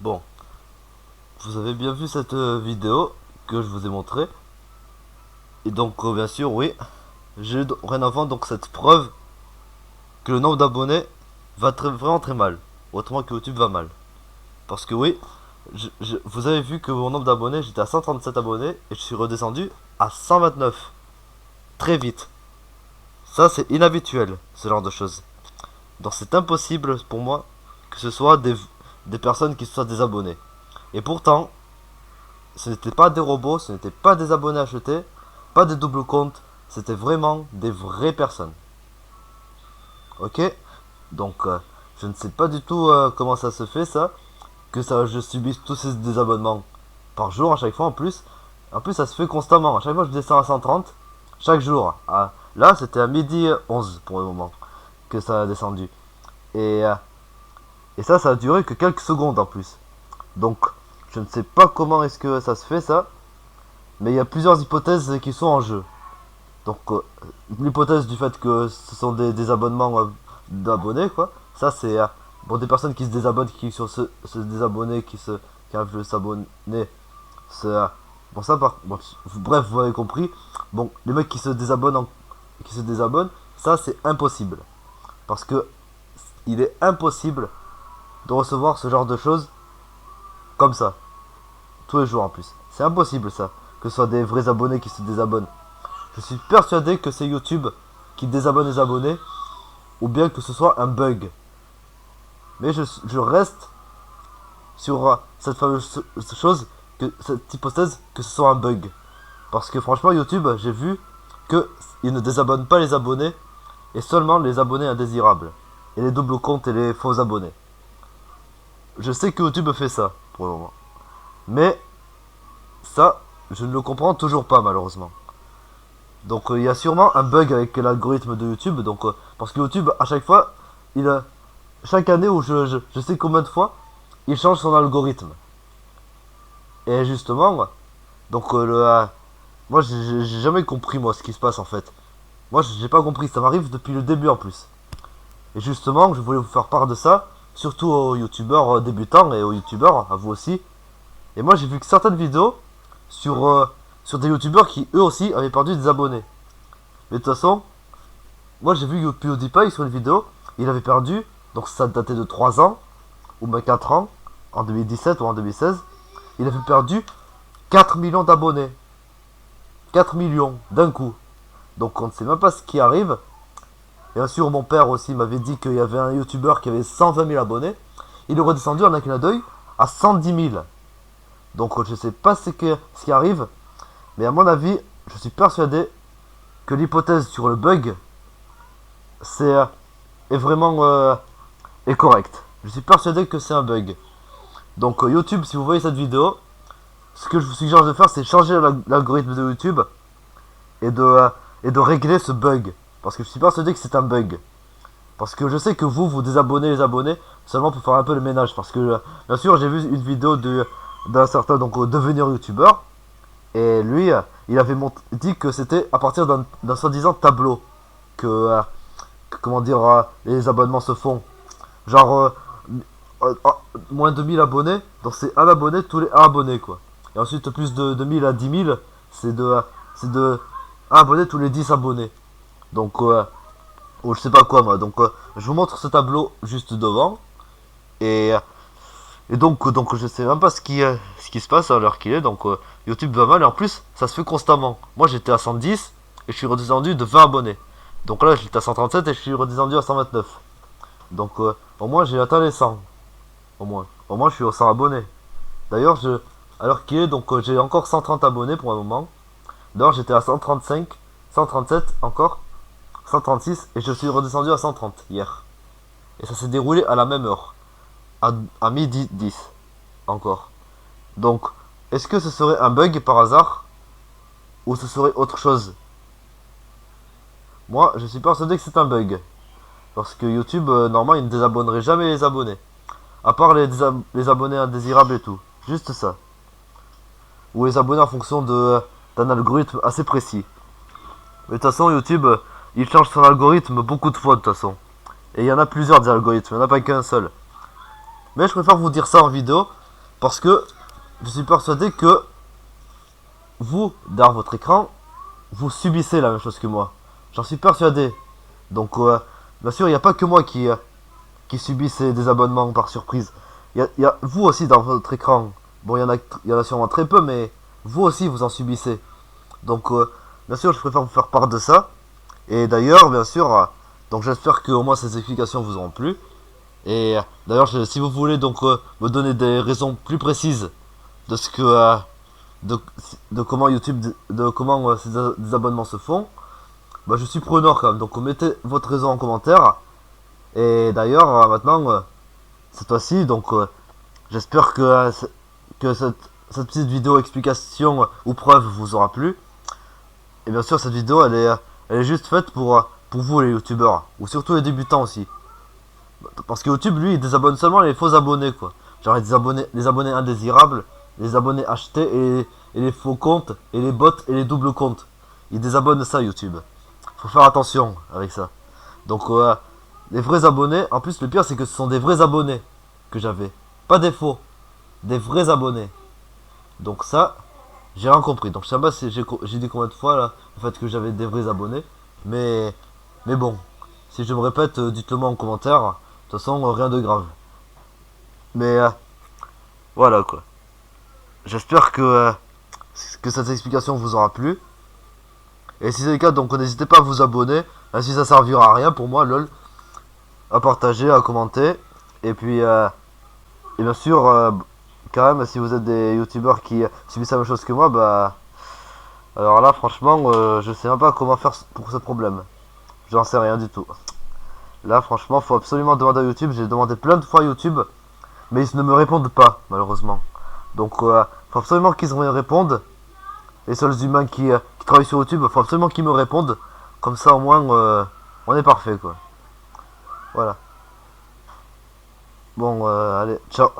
Bon, vous avez bien vu cette vidéo que je vous ai montrée. Et donc, bien sûr, oui, j'ai dorénavant donc cette preuve que le nombre d'abonnés va vraiment très mal. Autrement que YouTube va mal. Parce que oui, vous avez vu que mon nombre d'abonnés, j'étais à 137 abonnés et je suis redescendu à 129. Très vite. Ça, c'est inhabituel, ce genre de choses. Donc, c'est impossible pour moi que ce soit des personnes qui se soient désabonnées. Et pourtant, ce n'étaient pas des robots, ce n'étaient pas des abonnés achetés, pas des doubles comptes, c'était vraiment des vraies personnes. Ok. Donc, je ne sais pas du tout comment ça se fait ça, que ça, je subisse tous ces désabonnements par jour à chaque fois en plus. En plus, ça se fait constamment. À chaque fois, je descends à 130 chaque jour. Là, c'était à midi 11 pour le moment que ça a descendu. Et, euh, et ça a duré que quelques secondes en plus. Donc, je ne sais pas comment est-ce que ça se fait ça, mais il y a plusieurs hypothèses qui sont en jeu. Donc, l'hypothèse du fait que ce sont des abonnements d'abonnés, quoi. Ça, c'est pour des personnes qui se désabonnent, qui sont se désabonner, qui arrivent de s'abonner. C'est bon, ça, bon, bref, vous avez compris. Bon, les mecs qui se désabonnent, ça, c'est impossible. Parce que il est impossible de recevoir ce genre de choses comme ça, tous les jours en plus. C'est impossible, ça. Que ce soit des vrais abonnés qui se désabonnent. Je suis persuadé que c'est YouTube qui désabonne les abonnés, ou bien que ce soit un bug. Mais je reste sur cette fameuse chose, cette hypothèse que ce soit un bug. Parce que franchement, YouTube, j'ai vu qu'il ne désabonne pas les abonnés, et seulement les abonnés indésirables. Et les doubles comptes et les faux abonnés. Je sais que YouTube fait ça, pour le moment. Mais, ça, je ne le comprends toujours pas, malheureusement. Donc il y a sûrement un bug avec l'algorithme de YouTube. Donc parce que YouTube à chaque fois, chaque année ou je sais combien de fois, il change son algorithme. Et justement, donc moi j'ai jamais compris moi ce qui se passe en fait. Moi j'ai pas compris, ça m'arrive depuis le début en plus. Et justement, je voulais vous faire part de ça, surtout aux youtubeurs débutants et aux youtubeurs, à vous aussi. Et moi j'ai vu que certaines vidéos sur sur des youtubeurs qui eux aussi avaient perdu des abonnés. Mais de toute façon, moi j'ai vu PewDiePie sur une vidéo, il avait perdu, donc ça datait de 3 ans, ou même 4 ans, en 2017 ou en 2016, il avait perdu 4 millions d'abonnés. 4 millions d'un coup. Donc on ne sait même pas ce qui arrive. Et bien sûr, mon père aussi m'avait dit qu'il y avait un youtubeur qui avait 120 000 abonnés. Il est redescendu en un clin d'œil à 110 000. Donc je ne sais pas ce qui arrive. Mais à mon avis, je suis persuadé que l'hypothèse sur le bug, c'est est vraiment est correcte. Je suis persuadé que c'est un bug. Donc YouTube, si vous voyez cette vidéo, ce que je vous suggère de faire, c'est changer l'algorithme de YouTube et et de régler ce bug. Parce que je suis persuadé que c'est un bug. Parce que je sais que vous désabonnez les abonnés seulement pour faire un peu le ménage. Parce que bien sûr, j'ai vu une vidéo d'un certain donc devenir youtubeur. Et lui, il avait dit que c'était à partir d'un soi-disant tableau comment dire, les abonnements se font. Genre, moins de 1000 abonnés, donc c'est un abonné tous les 1 abonné, quoi. Et ensuite, plus de 1000 à 10 000, c'est de 1 abonné tous les 10 abonnés. Donc, je sais pas quoi, moi. Donc, je vous montre ce tableau juste devant. Et, donc je sais même pas ce qui se passe à l'heure qu'il est. Donc, YouTube va mal. Et en plus, ça se fait constamment. Moi, j'étais à 110 et je suis redescendu de 20 abonnés. Donc là, j'étais à 137 et je suis redescendu à 129. Donc, au moins, j'ai atteint les 100. Au moins. Au moins, je suis aux 100 abonnés. D'ailleurs, alors qu'il est, donc j'ai encore 130 abonnés pour un moment. D'ailleurs, j'étais à 135, 137 encore, 136 et je suis redescendu à 130 hier. Et ça s'est déroulé à la même heure, à midi 10 encore. Donc, est-ce que ce serait un bug par hasard ou ce serait autre chose? Moi, je suis persuadé que c'est un bug. Parce que YouTube, normalement, il ne désabonnerait jamais les abonnés. À part les abonnés indésirables et tout. Juste ça. Ou les abonnés en fonction d'un algorithme assez précis. Mais de toute façon, YouTube, il change son algorithme beaucoup de fois de toute façon. Et il y en a plusieurs des algorithmes, il n'y en a pas qu'un seul. Mais je préfère vous dire ça en vidéo, Parce que je suis persuadé que vous, derrière votre écran, vous subissez la même chose que moi. J'en suis persuadé. Donc, bien sûr, il n'y a pas que moi qui subit ces désabonnements par surprise. Il y a vous aussi dans votre écran. Bon, il y en a sûrement très peu, mais vous aussi, vous en subissez. Donc, bien sûr, je préfère vous faire part de ça. Et d'ailleurs, bien sûr, donc j'espère que au moins ces explications vous auront plu. Et d'ailleurs, si vous voulez donc me donner des raisons plus précises de ce que de, de comment YouTube, de comment ces abonnements se font, bah, je suis preneur quand même. Donc mettez votre raison en commentaire. Et d'ailleurs, maintenant, cette fois-ci, donc j'espère que cette petite vidéo explication ou preuve vous aura plu. Et bien sûr, cette vidéo, elle est juste faite pour vous les youtubeurs, ou surtout les débutants aussi. Parce que YouTube, lui, il désabonne seulement les faux abonnés, quoi. Genre les abonnés indésirables, les abonnés achetés et les faux comptes, et les bots et les doubles comptes. Il désabonne ça, YouTube. Faut faire attention avec ça. Donc, les vrais abonnés, en plus, le pire, c'est que ce sont des vrais abonnés que j'avais. Pas des faux, des vrais abonnés. Donc ça, j'ai rien compris. Donc je sais pas si j'ai dit combien de fois là, le fait que j'avais des vrais abonnés. Mais, mais bon, si je me répète, dites-le moi en commentaire. De toute façon, rien de grave. Mais voilà quoi. J'espère que cette explication vous aura plu. Et si c'est le cas, donc n'hésitez pas à vous abonner. Même si ça servira à rien pour moi, lol. À partager, à commenter. Et puis, et bien sûr, quand même, si vous êtes des youtubeurs qui subissent la même chose que moi, bah. Alors là, franchement, je sais même pas comment faire pour ce problème. J'en sais rien du tout. Là, franchement, faut absolument demander à YouTube. J'ai demandé plein de fois à YouTube, mais ils ne me répondent pas, malheureusement. Donc, faut absolument qu'ils me répondent. Les seuls humains qui travaillent sur YouTube, faut absolument qu'ils me répondent. Comme ça, au moins, on est parfait, quoi. Voilà. Bon, allez, ciao.